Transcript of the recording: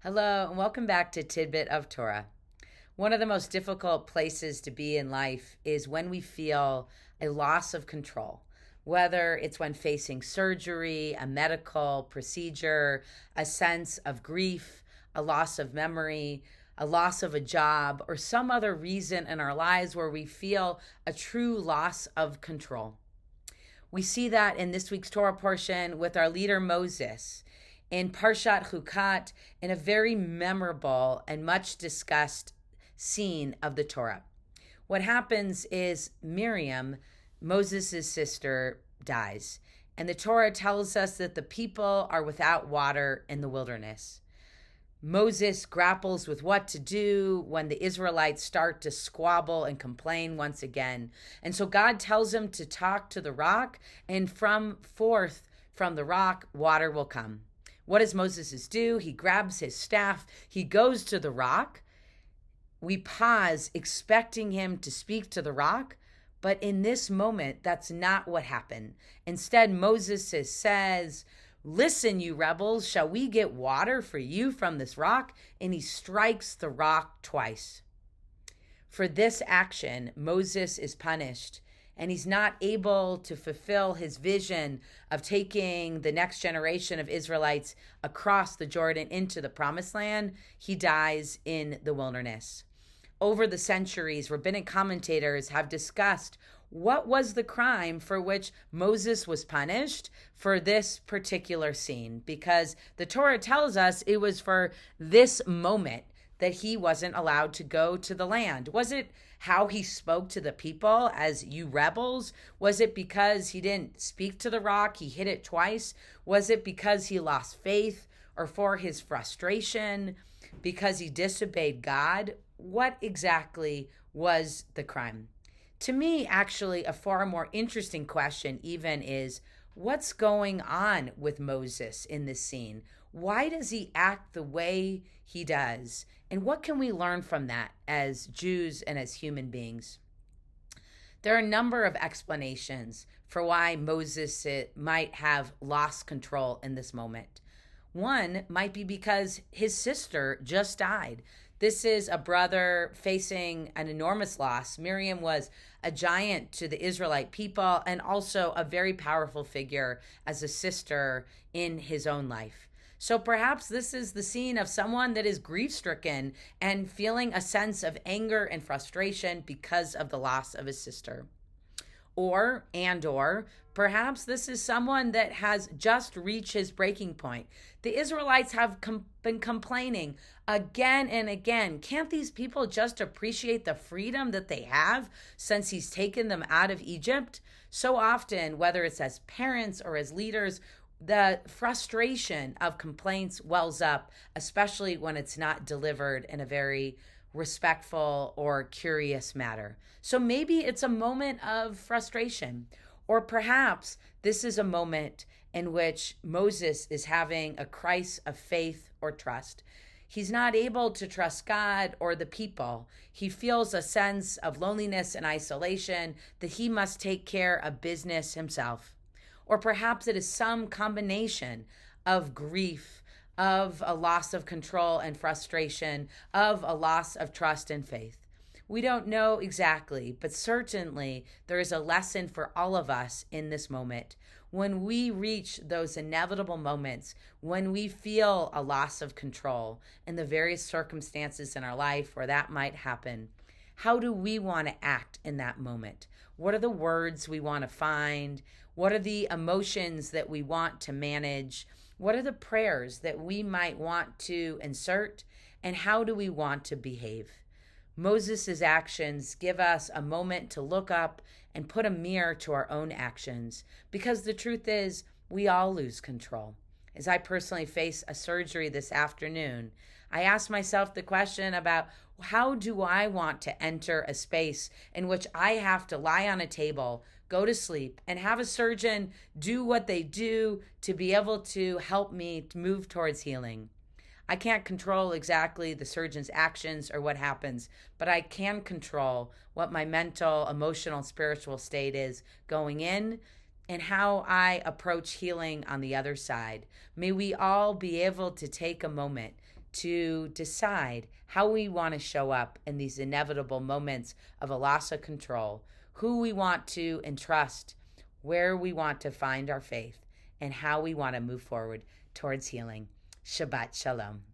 Hello, and welcome back to Tidbit of Torah. One of the most difficult places to be in life is when we feel a loss of control, whether it's when facing surgery, a medical procedure, a sense of grief, a loss of memory, a loss of a job, or some other reason in our lives where we feel a true loss of control. We see that in this week's Torah portion with our leader Moses in Parshat Chukat, in a very memorable and much discussed scene of the Torah. What happens is Miriam, Moses' sister, dies. And the Torah tells us that the people are without water in the wilderness. Moses grapples with what to do when the Israelites start to squabble and complain once again. And so God tells him to talk to the rock, and from the rock, water will come. What does Moses do? He grabs his staff, he goes to the rock. We pause, expecting him to speak to the rock, but in this moment, that's not what happened. Instead, Moses says, "Listen, you rebels, shall we get water for you from this rock?" And he strikes the rock twice. For this action, Moses is punished, and he's not able to fulfill his vision of taking the next generation of Israelites across the Jordan into the promised land. He dies in the wilderness. Over the centuries, rabbinic commentators have discussed what was the crime for which Moses was punished for this particular scene, because the Torah tells us it was for this moment that he wasn't allowed to go to the land. Was it how he spoke to the people as "you rebels"? Was it because he didn't speak to the rock, he hit it twice? Was it because he lost faith, or for his frustration, because he disobeyed God? What exactly was the crime? To me, actually, a far more interesting question even is, what's going on with Moses in this scene? Why does he act the way he does? And what can we learn from that as Jews and as human beings? There are a number of explanations for why Moses might have lost control in this moment. One might be because his sister just died. This is a brother facing an enormous loss. Miriam was a giant to the Israelite people and also a very powerful figure as a sister in his own life. So perhaps this is the scene of someone that is grief-stricken and feeling a sense of anger and frustration because of the loss of his sister. Or perhaps this is someone that has just reached his breaking point. The Israelites have been complaining again and again. Can't these people just appreciate the freedom that they have since he's taken them out of Egypt? So often, whether it's as parents or as leaders, the frustration of complaints wells up, especially when it's not delivered in a very respectful or curious manner. So maybe it's a moment of frustration, or perhaps this is a moment in which Moses is having a crisis of faith or trust. He's not able to trust God or the people. He feels a sense of loneliness and isolation, that he must take care of business himself. Or perhaps it is some combination of grief, of a loss of control and frustration, of a loss of trust and faith. We don't know exactly, but certainly there is a lesson for all of us in this moment. When we reach those inevitable moments, when we feel a loss of control in the various circumstances in our life where that might happen, how do we want to act in that moment? What are the words we want to find? What are the emotions that we want to manage? What are the prayers that we might want to insert? And how do we want to behave? Moses' actions give us a moment to look up and put a mirror to our own actions, because the truth is, we all lose control. As I personally face a surgery this afternoon, I ask myself the question about, how do I want to enter a space in which I have to lie on a table, go to sleep, and have a surgeon do what they do to be able to help me to move towards healing? I can't control exactly the surgeon's actions or what happens, but I can control what my mental, emotional, spiritual state is going in and how I approach healing on the other side. May we all be able to take a moment to decide how we want to show up in these inevitable moments of a loss of control, who we want to entrust, where we want to find our faith, and how we want to move forward towards healing. Shabbat Shalom.